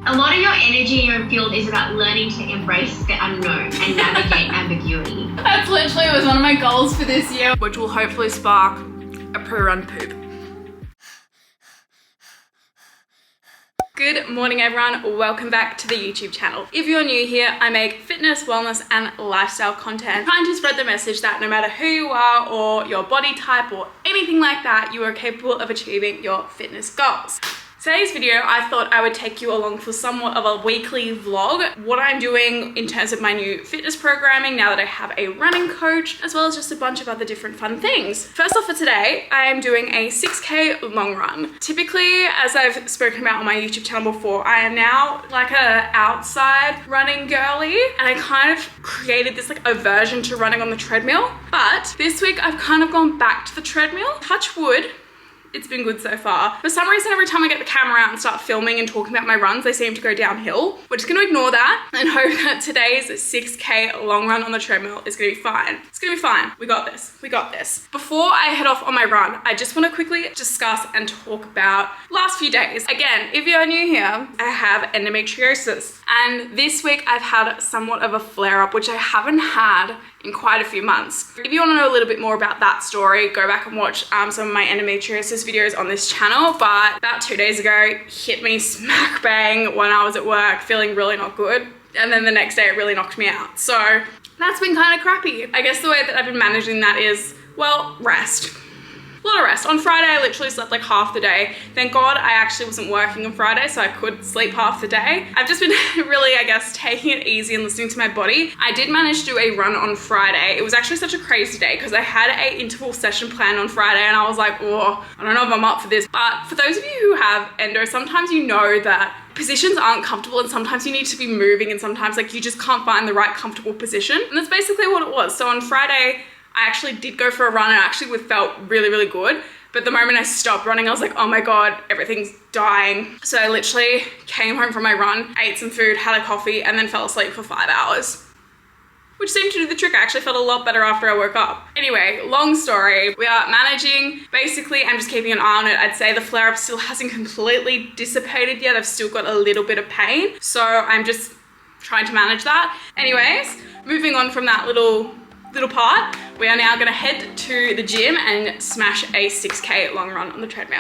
A lot of your energy in your field is about learning to embrace the unknown and navigate ambiguity. That's literally was one of my goals for this year, which will hopefully spark a pre-run poop. Good morning everyone, welcome back to the YouTube channel. If you're new here, I make fitness, wellness and lifestyle content, trying to spread the message that no matter who you are or your body type or anything like that, you are capable of achieving your fitness goals. Today's video, I thought I would take you along for somewhat of a weekly vlog, what I'm doing in terms of my new fitness programming now that I have a running coach, as well as just a bunch of other different fun things. First off for today, I am doing a 6K long run. Typically, as I've spoken about on my YouTube channel before, I am now like a outside running girly, and I kind of created this like aversion to running on the treadmill. But this week I've kind of gone back to the treadmill. Touch wood. It's been good so far. For some reason, every time I get the camera out and start filming and talking about my runs, they seem to go downhill. We're just gonna ignore that and hope that today's 6K long run on the treadmill is gonna be fine. It's gonna be fine. We got this. We got this. Before I head off on my run, I just wanna quickly discuss and talk about last few days. Again, if you're new here, I have endometriosis. And this week I've had somewhat of a flare up, which I haven't had in quite a few months. If you want to know a little bit more about that story, go back and watch some of my endometriosis videos on this channel. But about 2 days ago, hit me smack bang when I was at work, feeling really not good. And then the next day it really knocked me out. So that's been kind of crappy. I guess the way that I've been managing that is, well, rest. A lot of rest. On Friday, I literally slept like half the day. Thank God I actually wasn't working on Friday, so I could sleep half the day. I've just been really, I guess, taking it easy and listening to my body. I did manage to do a run on Friday. It was actually such a crazy day because I had an interval session planned on Friday and I was like, oh, I don't know if I'm up for this. But for those of you who have endo, sometimes you know that positions aren't comfortable and sometimes you need to be moving and sometimes like you just can't find the right comfortable position. And that's basically what it was. So on Friday, I actually did go for a run and actually felt really, really good. But the moment I stopped running, I was like, oh my God, everything's dying. So I literally came home from my run, ate some food, had a coffee, and then fell asleep for 5 hours. Which seemed to do the trick. I actually felt a lot better after I woke up. Anyway, long story. We are managing. Basically, I'm just keeping an eye on it. I'd say the flare-up still hasn't completely dissipated yet. I've still got a little bit of pain. So I'm just trying to manage that. Anyways, moving on from that little part, we are now gonna head to the gym and smash a 6K long run on the treadmill.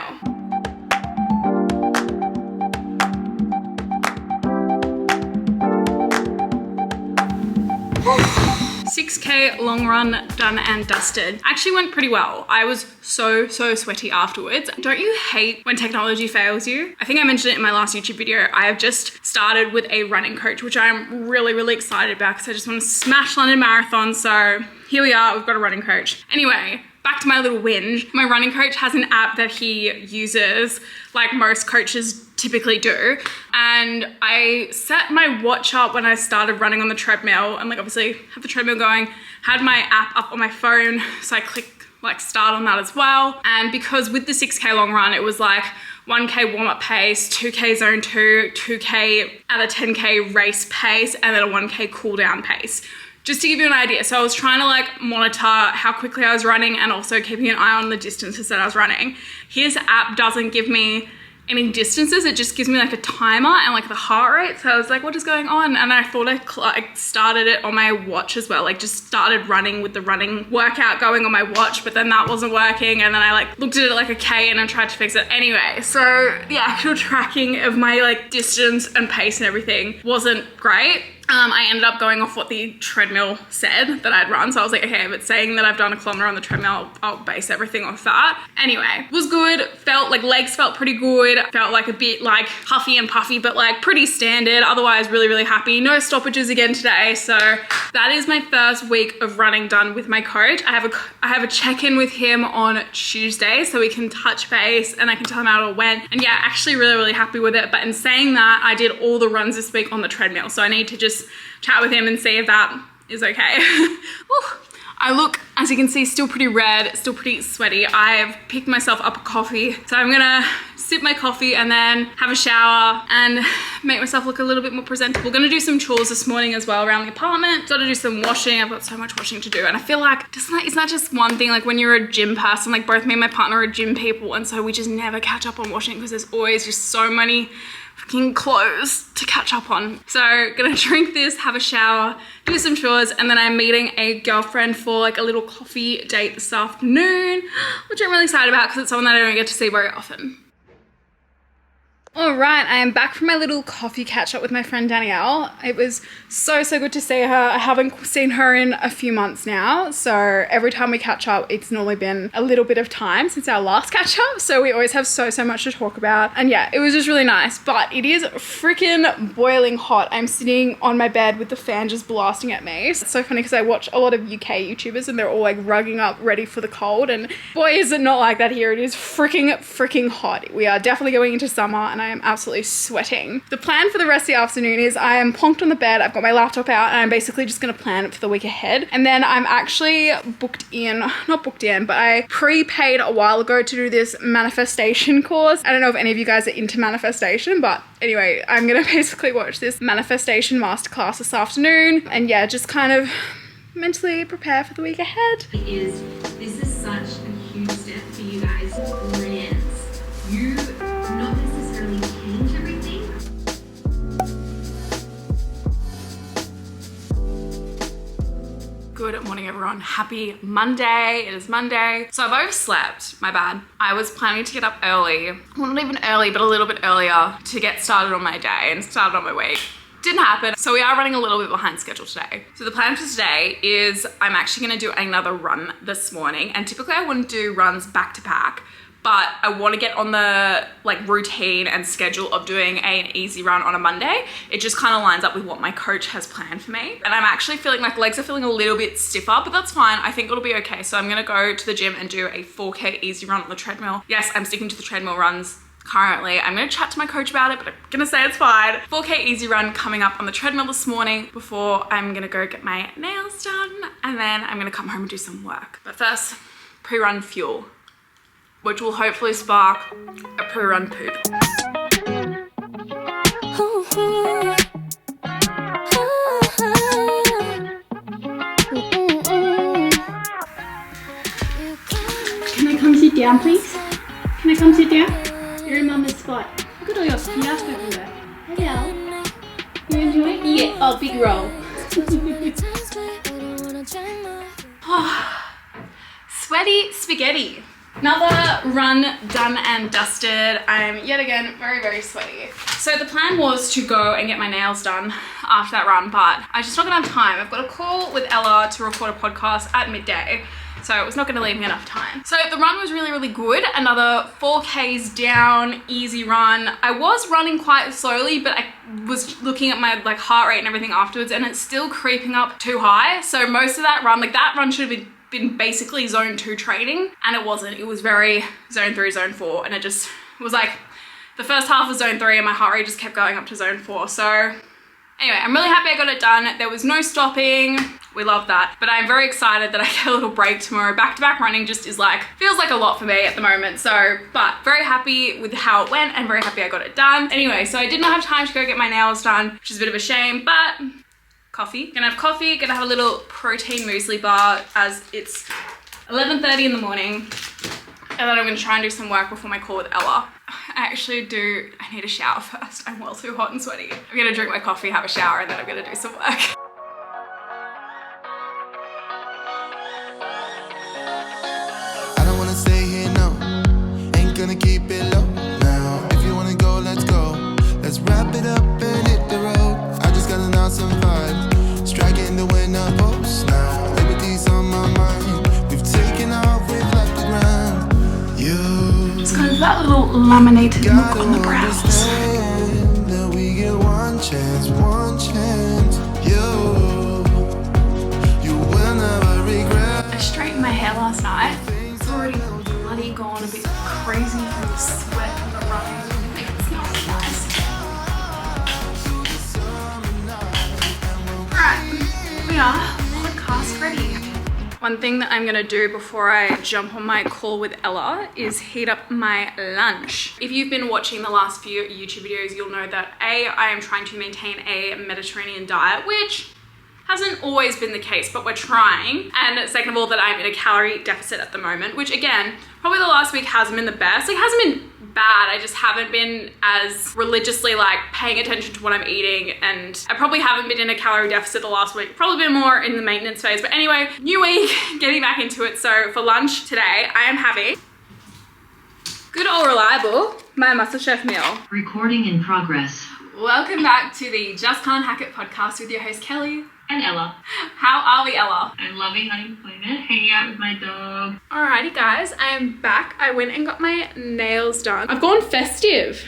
6K long run done and dusted. Actually went pretty well. I was so sweaty afterwards. Don't you hate when technology fails you? I think I mentioned it in my last YouTube video. I have just started with a running coach, which I'm really excited about because I just want to smash London Marathon. So here we are, we've got a running coach. Anyway, back to my little whinge. My running coach has an app that he uses like most coaches typically do. And I set my watch up when I started running on the treadmill and like obviously have the treadmill going, had my app up on my phone. So I clicked like start on that as well. And because with the 6K long run, it was like 1K warm-up pace, 2K zone 2, 2K at a 10K race pace, and then a 1K cool down pace. Just to give you an idea. So I was trying to like monitor how quickly I was running and also keeping an eye on the distances that I was running. His app doesn't give me any distances, it just gives me like a timer and like the heart rate. So I was like, what is going on? And I thought I started it on my watch as well, like just started running with the running workout going on my watch, but then that wasn't working. And then I like looked at it like a K and I tried to fix it anyway. So the actual tracking of my like distance and pace and everything wasn't great. I ended up going off what the treadmill said that I'd run. So I was like, okay, if it's saying that I've done a kilometer on the treadmill, I'll base everything off that. Anyway, was good. Felt like legs felt pretty good. Felt like a bit like huffy and puffy, but like pretty standard. Otherwise, really happy. No stoppages again today. So that is my first week of running done with my coach. I have a check-in with him on Tuesday so we can touch base and I can tell him how it all went. And yeah, actually really happy with it. But in saying that, I did all the runs this week on the treadmill. So I need to just chat with him and see if that is okay. I look As you can see, still pretty red, still pretty sweaty. I've picked myself up a coffee. So I'm gonna sip my coffee and then have a shower and make myself look a little bit more presentable. Gonna do some chores this morning as well around the apartment. Gotta do some washing. I've got so much washing to do. And I feel like it's not just one thing. Like when you're a gym person, like both me and my partner are gym people. And so we just never catch up on washing because there's always just so many fucking clothes to catch up on. So gonna drink this, have a shower, do some chores, and then I'm meeting a girlfriend for like a little coffee date this afternoon, which I'm really excited about because it's someone that I don't get to see very often. All right, I am back from my little coffee catch up with my friend Danielle. It was so good to see her. I haven't seen her in a few months now. So every time we catch up, it's normally been a little bit of time since our last catch up. So we always have so much to talk about. And yeah, it was just really nice, but it is freaking boiling hot. I'm sitting on my bed with the fan just blasting at me. It's so funny because I watch a lot of UK YouTubers and they're all like rugging up ready for the cold. And boy, is it not like that here. It is freaking hot. We are definitely going into summer and I am absolutely sweating. The plan for the rest of the afternoon is I am plonked on the bed. I've got my laptop out and I'm basically just going to plan it for the week ahead. And then I'm actually not booked in, but I prepaid a while ago to do this manifestation course. I don't know if any of you guys are into manifestation, but anyway, I'm going to basically watch this manifestation masterclass this afternoon and yeah, just kind of mentally prepare for the week ahead. This is such a huge step for you guys. Plans. You not necessarily change everything. Good morning, everyone. Happy Monday. It is Monday. So I've overslept. My bad. I was planning to get up early. Well, not even early, but a little bit earlier to get started on my day and started on my week. Didn't happen. So we are running a little bit behind schedule today. So the plan for today is I'm actually going to do another run this morning. And typically I wouldn't do runs back to back, but I want to get on the like routine and schedule of doing an easy run on a Monday. It just kind of lines up with what my coach has planned for me. And I'm actually feeling like legs are feeling a little bit stiffer, but that's fine. I think it'll be okay. So I'm going to go to the gym and do a 4K easy run on the treadmill. Yes, I'm sticking to the treadmill runs currently. I'm going to chat to my coach about it, but I'm going to say it's fine. 4K easy run coming up on the treadmill this morning before I'm going to go get my nails done. And then I'm going to come home and do some work. But first, pre-run fuel, which will hopefully spark a pre-run poop. Can I come sit down, please? Can I come sit down? You're in Mama's spot. Look at all your stuff everywhere. Hello. You enjoying? Yeah. Oh, big roll. Sweaty spaghetti. Another run done and dusted. I'm yet again very sweaty. So the plan was to go and get my nails done after that run, but I just not gonna have time. I've got a call with Ella to record a podcast at midday, so it was not gonna leave me enough time. So the run was really good. Another 4Ks down, easy run. I was running quite slowly, but I was looking at my like heart rate and everything afterwards, and it's still creeping up too high. So most of that run should have been basically zone 2 training, and it wasn't. It was very zone 3, zone 4, and it was like the first half was zone 3 and my heart rate just kept going up to zone 4. So anyway, I'm really happy I got it done. There was no stopping. We love that. But I'm very excited that I get a little break tomorrow. Back-to-back running just feels like a lot for me at the moment. So, but very happy with how it went and very happy I got it done. Anyway, so I did not have time to go get my nails done, which is a bit of a shame, but coffee. Gonna have coffee, gonna have a little protein muesli bar as it's 11:30 in the morning. And then I'm gonna try and do some work before my call with Ella. I need a shower first. I'm well too hot and sweaty. I'm gonna drink my coffee, have a shower, and then I'm gonna do some work. I don't wanna stay here, no. Ain't gonna keep it low now. If you wanna go, let's go. Let's wrap it up and hit the road. I just got an awesome vibe, striking the winner post now. Liberty's on my mind. We've taken off, we've left the ground. It's got that little laminated look on the brows. That we get one chance. You will never regret. I straightened my hair last night. It's already bloody gone a bit crazy from the sweat and the running. It's not nice. Right, we are podcast ready. One thing that I'm gonna do before I jump on my call with Ella is heat up my lunch. If you've been watching the last few YouTube videos, you'll know that I am trying to maintain a Mediterranean diet, which hasn't always been the case, but we're trying. And second of all, that I'm in a calorie deficit at the moment, which again, probably the last week hasn't been the best. Like, it hasn't been bad. I just haven't been as religiously like paying attention to what I'm eating, and I probably haven't been in a calorie deficit the last week. Probably been more in the maintenance phase. But anyway, new week, getting back into it. So for lunch today, I am having good old reliable, my MasterChef meal. Recording in progress. Welcome back to the Just Can't Hack It podcast with your host Kelly. And Ella. How are we, Ella? I'm loving unemployment, hanging out with my dog. Alrighty guys, I am back. I went and got my nails done. I've gone festive,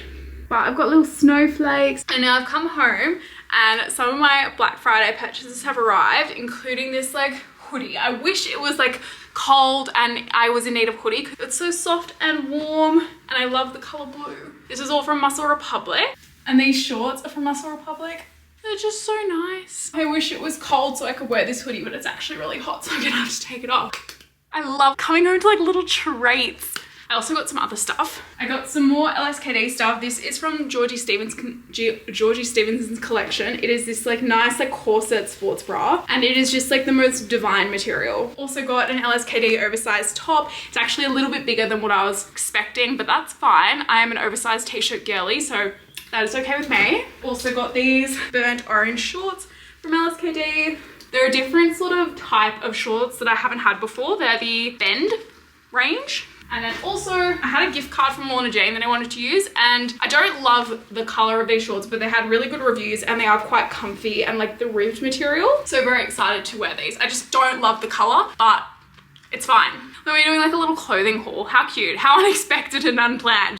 but I've got little snowflakes. And now I've come home and some of my Black Friday purchases have arrived, including this like hoodie. I wish it was like cold and I was in need of hoodie. It's so soft and warm and I love the color blue. This is all from Muscle Republic. And these shorts are from Muscle Republic. They're just so nice. I wish it was cold so I could wear this hoodie, but it's actually really hot, so I'm gonna have to take it off. I love coming home to like little treats. I also got some other stuff. I got some more LSKD stuff. This is from Georgie Stevenson's collection. It is this like nice like corset sports bra, and it is just like the most divine material. Also got an LSKD oversized top. It's actually a little bit bigger than what I was expecting, but that's fine. I am an oversized t-shirt girly, so that is okay with me. Also got these burnt orange shorts from LSKD. They're a different sort of type of shorts that I haven't had before. They're the Bend range. And then also I had a gift card from Lorna Jane that I wanted to use, and I don't love the color of these shorts, but they had really good reviews and they are quite comfy and like the ribbed material. So very excited to wear these. I just don't love the color, but it's fine. Then we're doing like a little clothing haul. How cute, how unexpected and unplanned.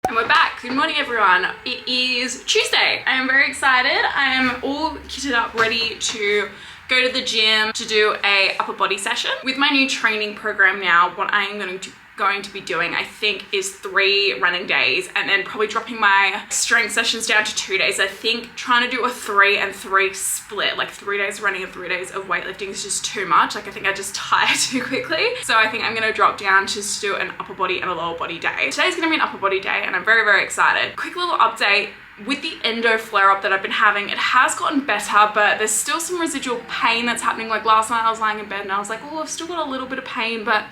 And we're back. Good morning, everyone. It is Tuesday. I am very excited. I am all kitted up, ready to go to the gym to do a upper body session. With my new training program now, what I am going to be doing, I think, is 3 running days and then probably dropping my strength sessions down to 2 days. I think trying to do a 3 and 3 split, like 3 days running and 3 days of weightlifting, is just too much. Like, I think I just tire too quickly. So I think I'm going to drop down to just do an upper body and a lower body day. Today's going to be an upper body day and I'm very, very excited. Quick little update. With the endo flare-up that I've been having, it has gotten better, but there's still some residual pain that's happening. Like last night I was lying in bed and I was like, oh, I've still got a little bit of pain, but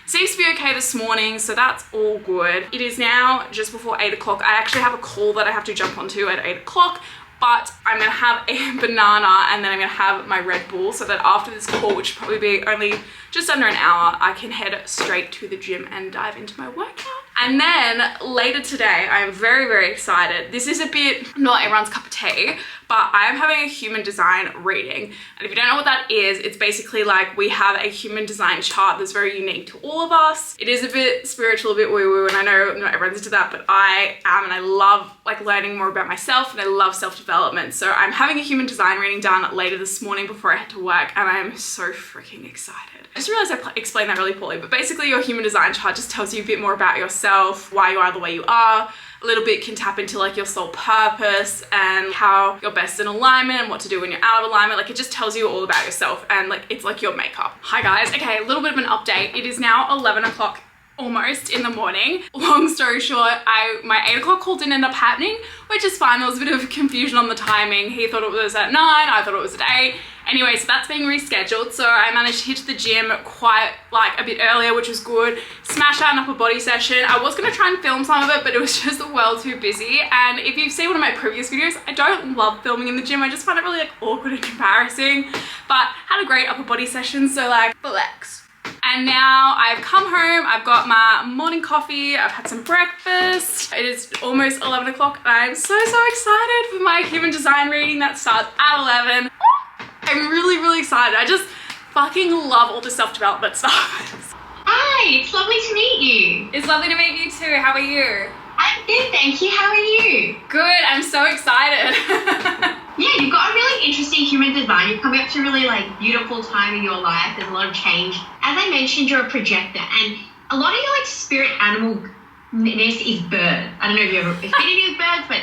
seems to be okay this morning, so that's all good. It is now just before 8 o'clock. I actually have a call that I have to jump onto at 8 o'clock, but I'm gonna have a banana and then I'm gonna have my Red Bull so that after this call, which will probably be only just under an hour, I can head straight to the gym and dive into my workout. And then later today, I am very, very excited. This is a bit not everyone's cup of tea, but I am having a human design reading. And if you don't know what that is, it's basically like we have a human design chart that's very unique to all of us. It is a bit spiritual, a bit woo-woo, and I know not everyone's into that, but I am, and I love like learning more about myself, and I love self-development. So I'm having a human design reading done later this morning before I head to work, and I'm so freaking excited. I just realized I explained that really poorly, but basically your human design chart just tells you a bit more about yourself, why you are the way you are. A little bit can tap into like your soul purpose and how you're best in alignment and what to do when you're out of alignment. Like, it just tells you all about yourself, and like it's like your makeup. Hi guys. Okay, a little bit of an update. It is now 11 o'clock almost in the morning. Long story short, my 8 o'clock call didn't end up happening, which is fine. There was a bit of confusion on the timing. He thought it was at 9, I thought it was at 8. Anyway, so that's being rescheduled. So I managed to hit the gym quite like a bit earlier, which was good. Smashed out an upper body session. I was gonna try and film some of it, but it was just well too busy. And if you've seen one of my previous videos, I don't love filming in the gym. I just find it really like awkward and embarrassing, but had a great upper body session. So like, relax. And now I've come home, I've got my morning coffee, I've had some breakfast. It is almost 11 o'clock and I'm so excited for my human design reading that starts at 11. I'm really excited. I just fucking love all the self-development stuff. Hi, it's lovely to meet you. It's lovely to meet you too. How are you? I'm good, thank you. How are you? Good, I'm so excited. Yeah, you've got a really interesting human design. You're coming up to a really like beautiful time in your life. There's a lot of change. As I mentioned, you're a projector, and a lot of your like spirit animalness is bird. I don't know if you ever affinity with birds, but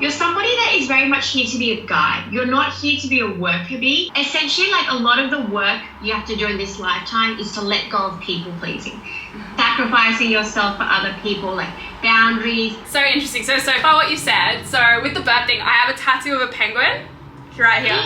You're somebody that is very much here to be a guide. You're not here to be a worker bee. Essentially, like a lot of the work you have to do in this lifetime is to let go of people pleasing, sacrificing yourself for other people, like boundaries. So interesting. So far what you said. So with the bird thing, I have a tattoo of a penguin right here.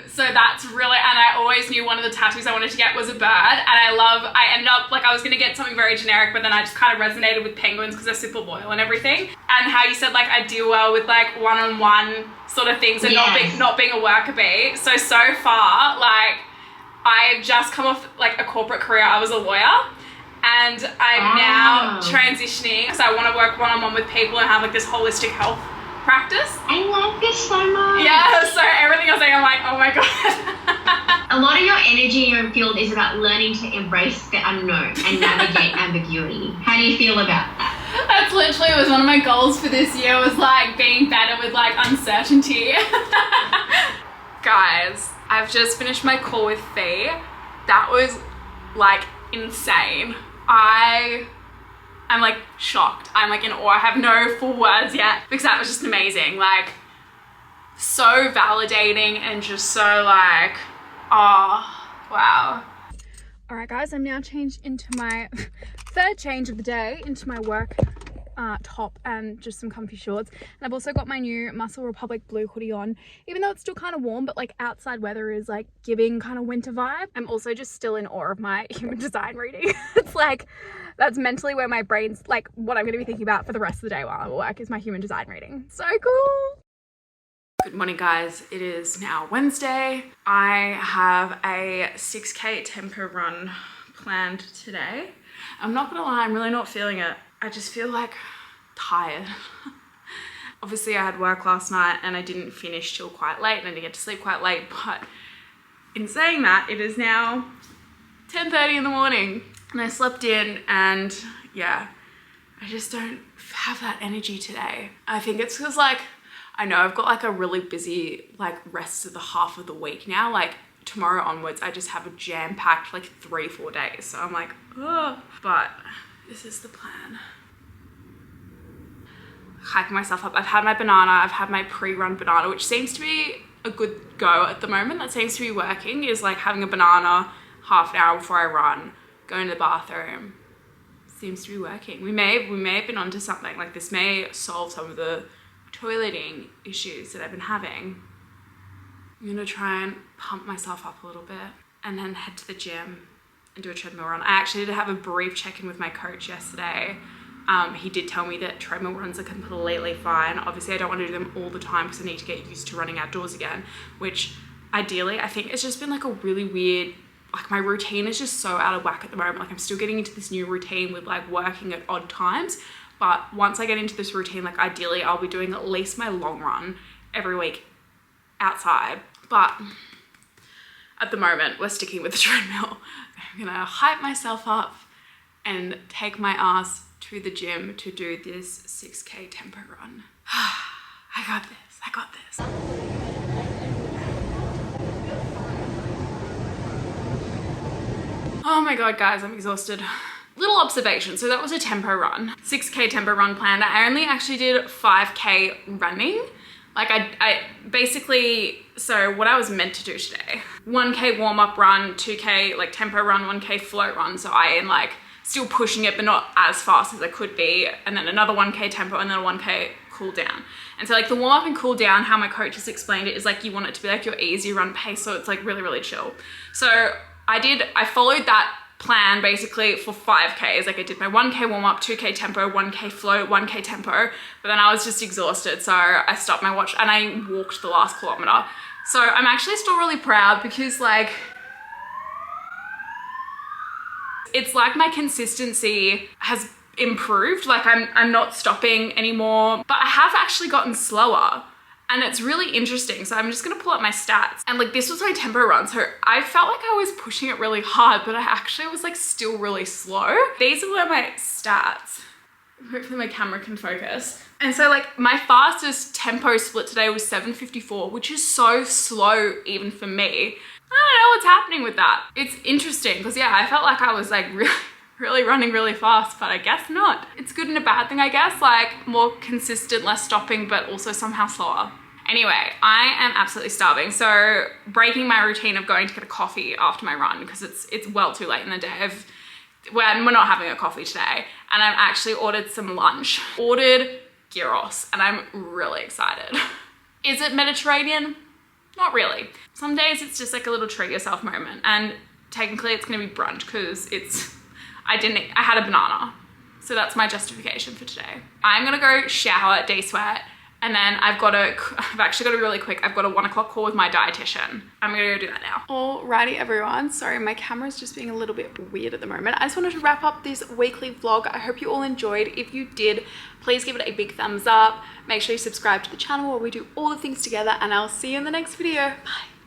So that's really, and I always knew one of the tattoos I wanted to get was a bird, and I ended up, like, I was gonna get something very generic, but then I just kind of resonated with penguins because they're super loyal and everything. And how you said, like, I do well with like one-on-one sort of things and not being a worker bee. So far, like, I've just come off like a corporate career. I was a lawyer, and I'm now transitioning, so I want to work one-on-one with people and have like this holistic health practice. I love this so much. Yeah, so everything I was saying, I'm like, oh my god. A lot of your energy in your field is about learning to embrace the unknown and navigate ambiguity. How do you feel about that? That's literally was one of my goals for this year, was like being better with like uncertainty. Guys, I've just finished my call with Fee. That was like insane. I'm like shocked. I'm like in awe. I have no full words yet because that was just amazing. Like, so validating and just so like, oh, wow. All right, guys, I'm now changed into my third change of the day, into my work top and just some comfy shorts. And I've also got my new Muscle Republic blue hoodie on, even though it's still kind of warm, but like outside weather is like giving kind of winter vibe. I'm also just still in awe of my human design reading. It's like, that's mentally where my brain's like, what I'm going to be thinking about for the rest of the day while I'm at work is my human design reading. So cool. Good morning, guys. It is now Wednesday. I have a 6K tempo run planned today. I'm not gonna lie, I'm really not feeling it. I just feel like tired. Obviously I had work last night and I didn't finish till quite late and I didn't get to sleep quite late, but in saying that, it is now 10:30 in the morning and I slept in, and yeah, I just don't have that energy today. I think it's because like, I know I've got like a really busy like rest of the half of the week now. Like tomorrow onwards, I just have a jam-packed like 3-4 days. So I'm like, oh, but this is the plan. Hyping myself up. I've had my banana, I've had my pre-run banana, which seems to be a good go at the moment. That seems to be working, is like having a banana half an hour before I run, going to the bathroom. Seems to be working. We may have been onto something. Like this may solve some of the toileting issues that I've been having. I'm gonna try and pump myself up a little bit and then head to the gym and do a treadmill run. I actually did have a brief check-in with my coach yesterday. He did tell me that treadmill runs are completely fine. Obviously I don't want to do them all the time because I need to get used to running outdoors again, which ideally I think it's just been like a really weird, like my routine is just so out of whack at the moment. Like I'm still getting into this new routine with like working at odd times. But once I get into this routine, like ideally I'll be doing at least my long run every week outside. But at the moment, we're sticking with the treadmill. I'm gonna hype myself up and take my ass to the gym to do this 6K tempo run. I got this, I got this. Oh my God, guys, I'm exhausted. Little observation, so that was a tempo run, 6K tempo run planned. I only actually did 5K running. Like I basically, so what I was meant to do today, 1K warm-up run, 2K like tempo run, 1K float run. So I am like still pushing it, but not as fast as I could be. And then another 1K tempo and then a 1K cool down. And so like the warm up and cool down, how my coach has explained it is like, you want it to be like your easy run pace. So it's like really, really chill. So I followed that plan basically for 5Ks. Like I did my 1K warm up, 2K tempo, 1K float, 1K tempo, but then I was just exhausted. So I stopped my watch and I walked the last kilometer. So I'm actually still really proud because like, it's like my consistency has improved. Like I'm not stopping anymore, but I have actually gotten slower. And it's really interesting. So I'm just gonna pull up my stats. And like this was my tempo run. So I felt like I was pushing it really hard, but I actually was like still really slow. These were my stats. Hopefully my camera can focus. And so like my fastest tempo split today was 7:54, which is so slow even for me. I don't know what's happening with that. It's interesting because yeah, I felt like I was like really running really fast, but I guess not. It's good and a bad thing, I guess, like more consistent, less stopping, but also somehow slower. Anyway, I am absolutely starving. So breaking my routine of going to get a coffee after my run, because it's well too late in the day. We're not having a coffee today. And I've actually ordered some lunch. Ordered gyros, and I'm really excited. Is it Mediterranean? Not really. Some days it's just like a little treat yourself moment. And technically it's gonna be brunch because I had a banana. So that's my justification for today. I'm gonna go shower, de-sweat, and then I've actually got to be really quick. I've got a 1 o'clock call with my dietitian. I'm gonna go do that now. Alrighty everyone, sorry my camera's just being a little bit weird at the moment. I just wanted to wrap up this weekly vlog. I hope you all enjoyed. If you did, please give it a big thumbs up. Make sure you subscribe to the channel where we do all the things together, and I'll see you in the next video. Bye.